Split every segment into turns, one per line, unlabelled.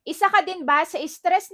Isa ka din ba sa stress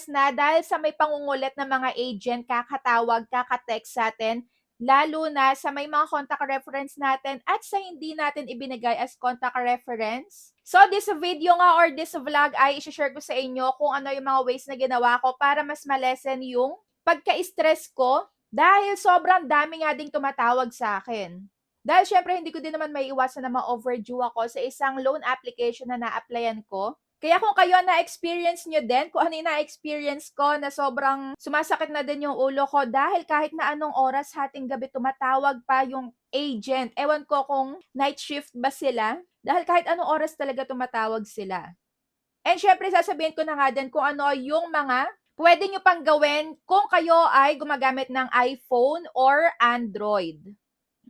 na dahil sa may pangungulit ng mga agent, kakatawag, kaka-text sa'tin, lalo na sa may mga contact reference natin at sa hindi natin ibinigay as contact reference? So this video nga or this vlog ay i-share ko sa inyo kung ano yung mga ways na ginawa ko para mas malesen yung pagka-stress ko dahil sobrang dami nga ding tumatawag sa akin. Dahil syempre hindi ko din naman maiiwasan na ma-overdue ako sa isang loan application na na-applyan ko. Kaya kung kayo na-experience nyo din, kung ano yung na-experience ko na sobrang sumasakit na din yung ulo ko dahil kahit na anong oras hating gabi tumatawag pa yung agent. Ewan ko kung night shift ba sila dahil kahit anong oras talaga tumatawag sila. And syempre sasabihin ko na nga din kung ano yung mga pwede nyo pang gawin kung kayo ay gumagamit ng iPhone or Android.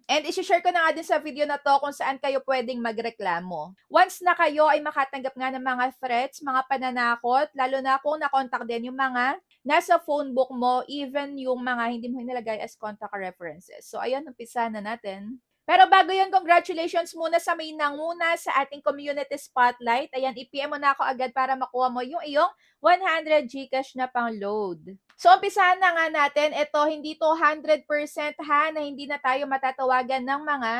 And isi-share ko na nga din sa video na to kung saan kayo pwedeng magreklamo. Once na kayo ay makatanggap nga ng mga threats, mga pananakot, lalo na kung nakontak din yung mga nasa phone book mo, even yung mga hindi mo nilagay as contact references. So, ayan, umpisa na natin. Pero bago yun, congratulations muna sa may nanguna sa ating community spotlight. Ayan, i-PM mo na ako agad para makuha mo yung iyong 100 Gcash na pang load. So, umpisahan na nga natin. Ito, hindi to 100% ha, na hindi na tayo matatawagan ng mga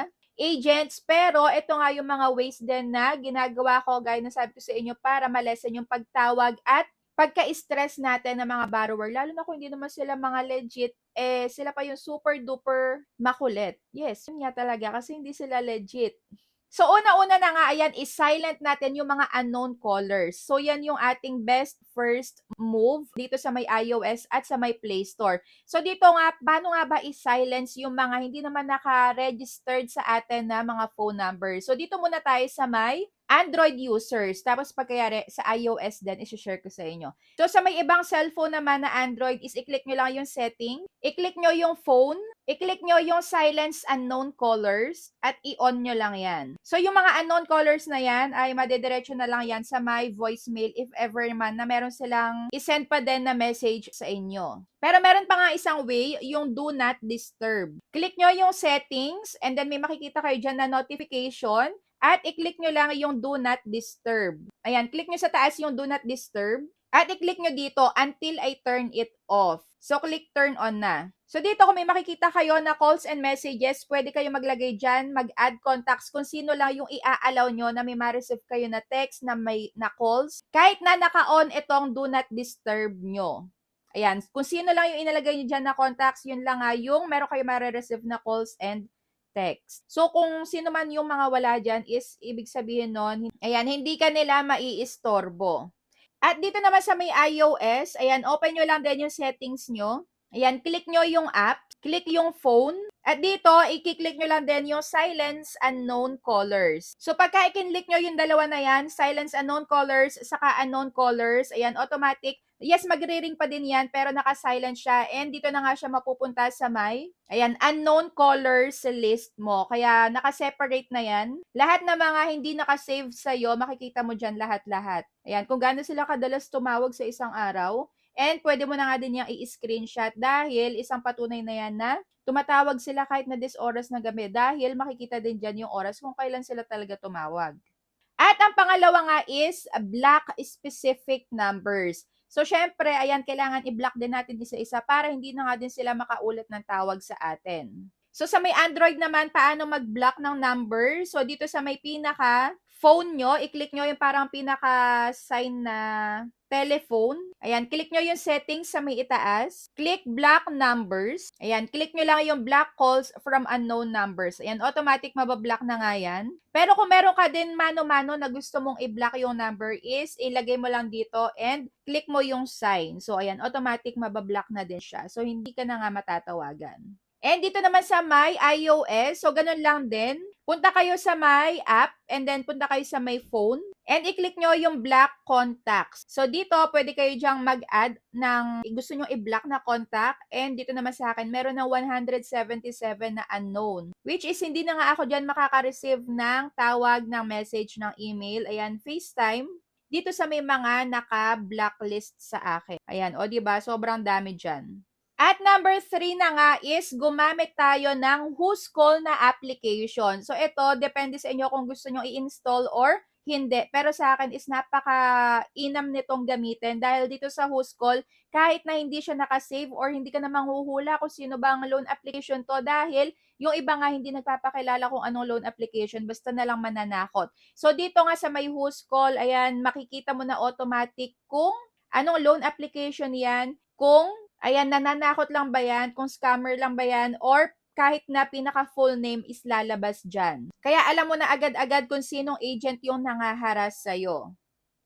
agents. Pero, ito nga yung mga ways din na ginagawa ko, gaya na sabi ko sa inyo, para malesen yung pagtawag at pagka-stress natin ng mga borrower. Lalo na kung hindi naman sila mga legit, sila pa yung super duper makulit. Yes, yun nga talaga, kasi hindi sila legit. So, una-una na nga, ayan, is-silent natin yung mga unknown callers. So, yan yung ating best first move dito sa may iOS at sa may Play Store. So, dito nga, paano nga ba is-silence yung mga hindi naman naka-registered sa atin na mga phone numbers? So, dito muna tayo sa may Android users. Tapos, pagkayari sa iOS din, isi-share ko sa inyo. So, sa may ibang cellphone naman na Android, is i-click nyo lang yung setting. I-click nyo yung phone. I-click nyo yung silence unknown callers at i-on nyo lang yan. So, yung mga unknown callers na yan ay madediretso na lang yan sa my voicemail if ever man na meron silang isend pa din na message sa inyo. Pero meron pa nga isang way, yung do not disturb. Click nyo yung settings and then may makikita kayo dyan na notification at i-click nyo lang yung do not disturb. Ayan, click nyo sa taas yung do not disturb at i-click nyo dito until I turn it off. So, click turn on na. So, dito kung may makikita kayo na calls and messages, pwede kayo maglagay dyan, mag-add contacts kung sino lang yung i-allow nyo na may ma-receive kayo na text, na calls. Kahit na naka-on itong do not disturb nyo. Ayan, kung sino lang yung inalagay nyo dyan na contacts, yun lang nga yung meron kayo ma-receive na calls and text. So, kung sino man yung mga wala dyan is, ibig sabihin nun, ayan, hindi ka nila maiistorbo. At dito naman sa may iOS, ayan, open nyo lang din yung settings nyo. Ayan, click nyo yung app, click yung phone, at dito, i-click nyo lang din yung silence unknown callers. So, pagka i-click nyo yung dalawa na yan, silence unknown callers, saka unknown callers, ayan, automatic, yes, magre-ring pa din yan, pero naka-silent siya, and dito na nga siya mapupunta sa may, ayan, unknown callers list mo. Kaya, naka-separate na yan. Lahat na mga hindi naka-save sa'yo, makikita mo dyan lahat-lahat. Ayan, kung gaano sila kadalas tumawag sa isang araw, and pwede mo na nga din yung i-screenshot dahil isang patunay na yan na tumatawag sila kahit na this oras na gabi dahil makikita din dyan yung oras kung kailan sila talaga tumawag. At ang pangalawa nga is block specific numbers. So, syempre, ayan, kailangan i-block din natin isa-isa para hindi na nga din sila makaulit ng tawag sa atin. So, sa may Android naman, paano mag-block ng number? So, dito sa may pinaka phone nyo, i-click nyo yung parang pinaka-sign na telephone. Ayan, click nyo yung settings sa may itaas. Click block numbers. Ayan, click nyo lang yung block calls from unknown numbers. Ayan, automatic mabablock na nga yan. Pero kung meron ka din mano-mano na gusto mong i-block yung number is, ilagay mo lang dito and click mo yung sign. So, ayan, automatic mabablock na din siya. So, hindi ka na nga matatawagan. And dito naman sa my iOS, so ganun lang din. Punta kayo sa my app and then punta kayo sa my phone. And i-click nyo yung block contacts. So, dito, pwede kayo dyang mag-add ng gusto nyo i-block na contact. And dito naman sa akin, meron ng 177 na unknown. Which is, hindi na nga ako dyan makaka-receive ng tawag, ng message, ng email. Ayan, FaceTime. Dito sa may mga naka-blacklist sa akin. Ayan, o diba, sobrang dami dyan. At number 3 na nga is gumamit tayo ng Who's Call na application. So, ito, depende sa inyo kung gusto nyo i-install or hindi. Pero sa akin is napaka-inam nitong gamitin dahil dito sa Who's Call, kahit na hindi siya naka-save or hindi ka na manghuhula kung sino ba ang loan application 'to dahil yung iba nga hindi nagpapakilala kung anong loan application, basta na lang mananakot. So, dito nga sa may Who's Call, ayan, makikita mo na automatic kung anong loan application 'yan, kung ayan, nananakot lang ba 'yan, kung scammer lang ba 'yan, or kahit na pinaka-full name is lalabas diyan. Kaya alam mo na agad-agad kung sinong agent yung nangaharas sa'yo.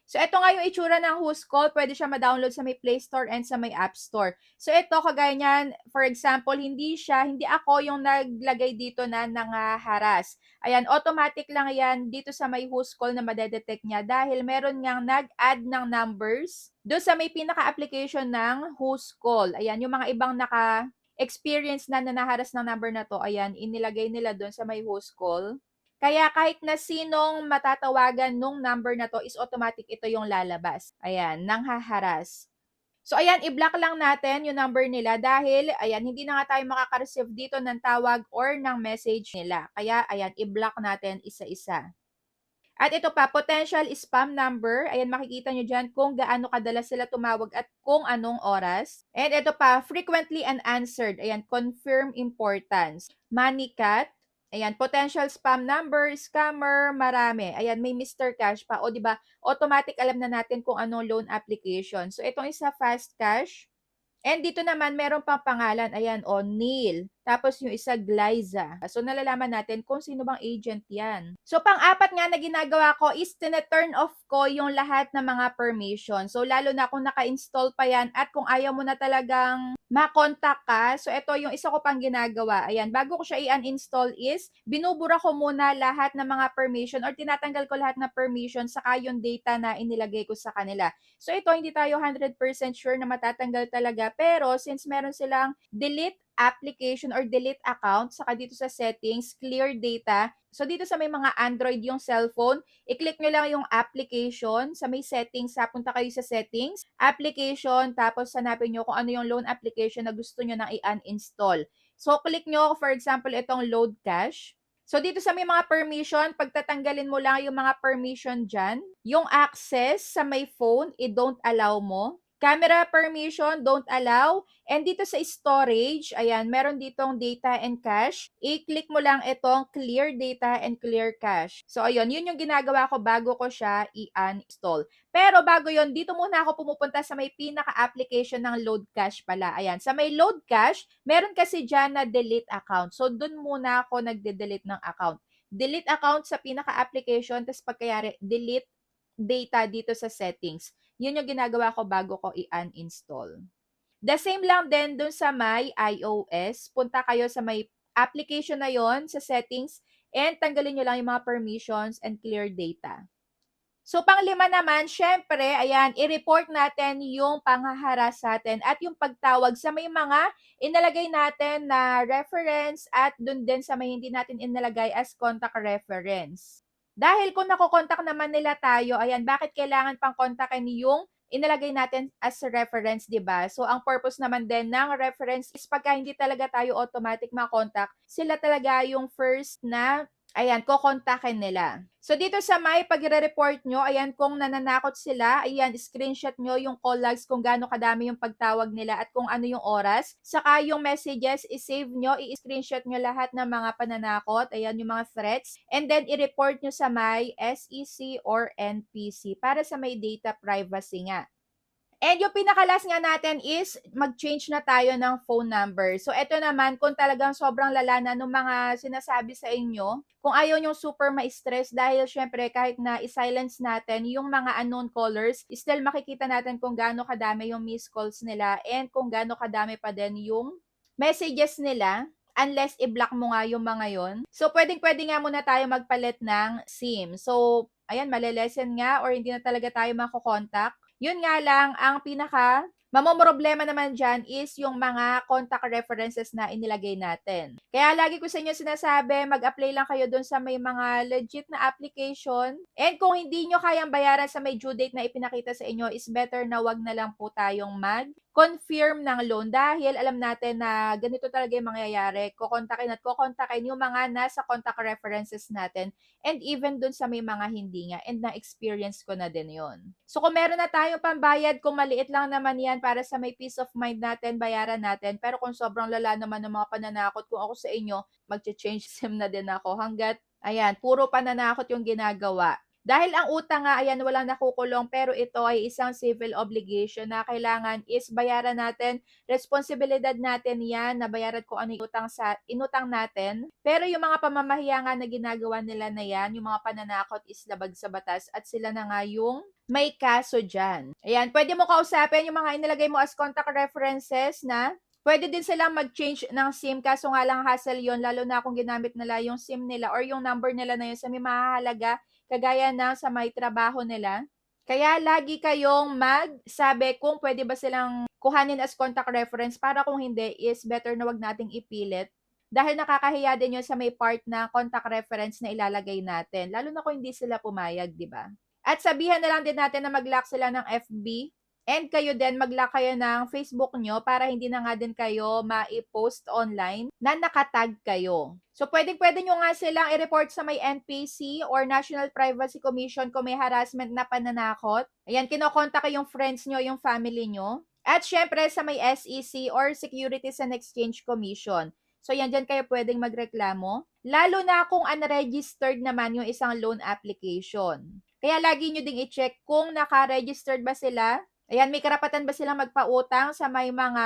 So, ito nga yung itsura ng Who's Call. Pwede siya ma-download sa may Play Store and sa may App Store. So, ito, kagaya niyan, for example, hindi ako yung naglagay dito na nangaharas. Ayan, automatic lang yan dito sa may Who's Call na madedetect niya dahil meron ngang nag-add ng numbers doon sa may pinaka-application ng Who's Call. Ayan, yung mga ibang experience na nanaharas ng number na to, ayan, inilagay nila doon sa may Who's Call. Kaya kahit na sinong matatawagan nung number na 'to is automatic ito yung lalabas. Ayan, nanghaharas. So ayan, i-block lang natin yung number nila dahil ayan, hindi na nga tayo makaka-receive dito ng tawag or ng message nila. Kaya ayan, i-block natin isa-isa. At ito pa, potential spam number. Ayan, makikita nyo dyan kung gaano kadalas sila tumawag at kung anong oras. And ito pa, frequently unanswered. Ayan, confirm importance. Money cut. Ayan, potential spam number, scammer, marami. Ayan, may Mr. Cash pa. O, di ba, automatic alam na natin kung anong loan application. So, itong isa, fast cash. And dito naman, meron pang pangalan. Ayan, o, Neil. Tapos yung isa, Glyza. So, nalalaman natin kung sino bang agent yan. So, pang-apat nga na ginagawa ko is tina-turn off ko yung lahat ng mga permission. So, lalo na kung naka-install pa yan at kung ayaw mo na talagang makontak ka. So, ito yung isa ko pang ginagawa. Ayan, bago ko siya i-uninstall is, binubura ko muna lahat ng mga permission or tinatanggal ko lahat ng permission saka yung data na inilagay ko sa kanila. So, ito, hindi tayo 100% sure na matatanggal talaga. Pero, since meron silang delete application or delete account, saka dito sa settings, clear data. So, dito sa may mga Android yung cellphone, i-click nyo lang yung application. Sa may settings, punta kayo sa settings, application, tapos hanapin nyo kung ano yung loan application na gusto nyo nang i-uninstall. So, click nyo, for example, itong load cache. So, dito sa may mga permission, pagtatanggalin mo lang yung mga permission dyan. Yung access sa may phone, i-don't allow mo. Camera permission, don't allow. And dito sa storage, ayan, meron ditong data and cache. I-click mo lang itong clear data and clear cache. So, ayun, yun yung ginagawa ko bago ko siya i-uninstall. Pero bago yon, dito muna ako pumupunta sa may pinaka-application ng load cache pala. Ayan, sa may load cache, meron kasi dyan na delete account. So, dun muna ako nagde-delete ng account. Delete account sa pinaka-application, tapos pagkayari, delete data dito sa settings. Yun yung ginagawa ko bago ko i-uninstall. The same lang din dun sa may iOS. Punta kayo sa may application na yon sa settings and tanggalin nyo lang yung mga permissions and clear data. So, pang-5 naman, syempre, ayan, i-report natin yung panghaharas sa atin at yung pagtawag sa may mga inalagay natin na reference at dun din sa may hindi natin inalagay as contact reference. Dahil kung nakokontak naman nila tayo, ayan, bakit kailangan pang kontakin yung inalagay natin as reference, 'di ba? So, ang purpose naman din ng reference is pagka hindi talaga tayo automatic makontak, sila talaga yung first na ayan, kokontakin nila. So, dito sa may pagre-report nyo, ayan, kung nananakot sila, ayan, screenshot nyo yung call logs kung gaano kadami yung pagtawag nila at kung ano yung oras. Saka yung messages, i-save nyo, i-screenshot nyo lahat ng mga pananakot, ayan, yung mga threats. And then, i-report nyo sa may SEC or NPC para sa may data privacy nga. And yung pinakalas nga natin is mag-change na tayo ng phone number. So, eto naman, kung talagang sobrang lala na ng mga sinasabi sa inyo, kung ayaw yung super ma-stress dahil syempre kahit na i-silence natin yung mga unknown callers, still makikita natin kung gaano kadami yung missed calls nila and kung gaano kadami pa din yung messages nila unless i-block mo nga yung mga yon. So, pwedeng-pwede nga muna tayo magpalit ng SIM. So, ayan, malelesen nga or hindi na talaga tayo makokontak. Yun nga lang, ang pinaka mamomroblema naman dyan is yung mga contact references na inilagay natin. Kaya lagi ko sa inyo sinasabi, mag-apply lang kayo dun sa may mga legit na application. And kung hindi nyo kayang bayaran sa may due date na ipinakita sa inyo, is better na wag na lang po tayong confirm ng loan dahil alam natin na ganito talaga yung mangyayari. Kokontakin at kokontakin yung mga nasa contact references natin and even dun sa may mga hindi nga and na-experience ko na din yon. So kung meron na tayong pambayad, kung maliit lang naman yan para sa may peace of mind natin, bayaran natin. Pero kung sobrang lala naman ng mga pananakot, kung ako sa inyo, mag-change SIM na din ako hanggat, ayan, puro pananakot yung ginagawa. Dahil ang utang nga, ayan, walang nakukulong, pero ito ay isang civil obligation na kailangan is bayaran natin. Responsibilidad natin yan na bayaran kung ano yung inutang natin. Pero yung mga pamamahiya nga na ginagawa nila na yan, yung mga pananakot is labag sa batas at sila na nga yung may kaso dyan. Ayan, pwede mo kausapin yung mga inilagay mo as contact references na pwede din silang mag-change ng SIM kaso nga lang hassle yon lalo na kung ginamit nila yung SIM nila or yung number nila na yun sa may mahalaga kagaya ng sa may trabaho nila. Kaya lagi kayong magsabi kung pwede ba silang kuhanin as contact reference para kung hindi is better na wag nating ipilit dahil nakakahiya din yun sa may part na contact reference na ilalagay natin lalo na kung hindi sila pumayag, di ba? At sabihan na lang din natin na mag-lock sila ng FB and kayo din mag-lock kayo ng Facebook nyo para hindi na nga din kayo ma-post online na nakatag kayo. So, pwede nyo nga silang i-report sa may NPC or National Privacy Commission kung may harassment na pananakot. Ayan, kinokontak yung friends nyo, yung family nyo. At syempre sa may SEC or Securities and Exchange Commission. So, yan dyan kayo pwedeng magreklamo. Lalo na kung unregistered naman yung isang loan application. Kaya lagi nyo ding i-check kung naka-registered ba sila. Ayan, may karapatan ba silang magpautang sa may mga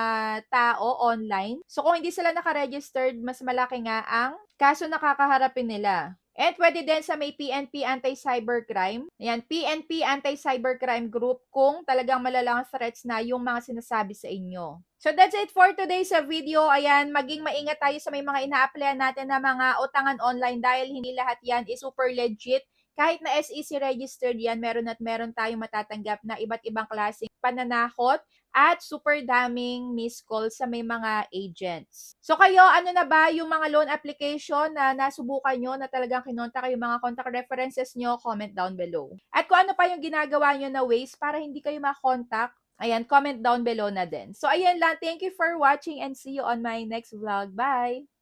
tao online? So, kung hindi sila naka-registered, mas malaki nga ang kaso na kakaharapin nila. And pwede din sa may PNP Anti-Cybercrime. Ayan, PNP Anti-Cybercrime Group kung talagang malalang threats na yung mga sinasabi sa inyo. So that's it for today's video. Ayan, maging maingat tayo sa may mga ina-applyan natin na mga utangan online dahil hindi lahat yan is super legit. Kahit na SEC registered yan, meron at meron tayong matatanggap na iba't ibang klaseng pananakot at super daming missed call sa may mga agents. So kayo, ano na ba yung mga loan application na nasubukan nyo na talagang kinontak yung mga contact references nyo? Comment down below. At kung ano pa yung ginagawa nyo na ways para hindi kayo makontak, ayan, comment down below na din. So ayan lang, thank you for watching and see you on my next vlog. Bye!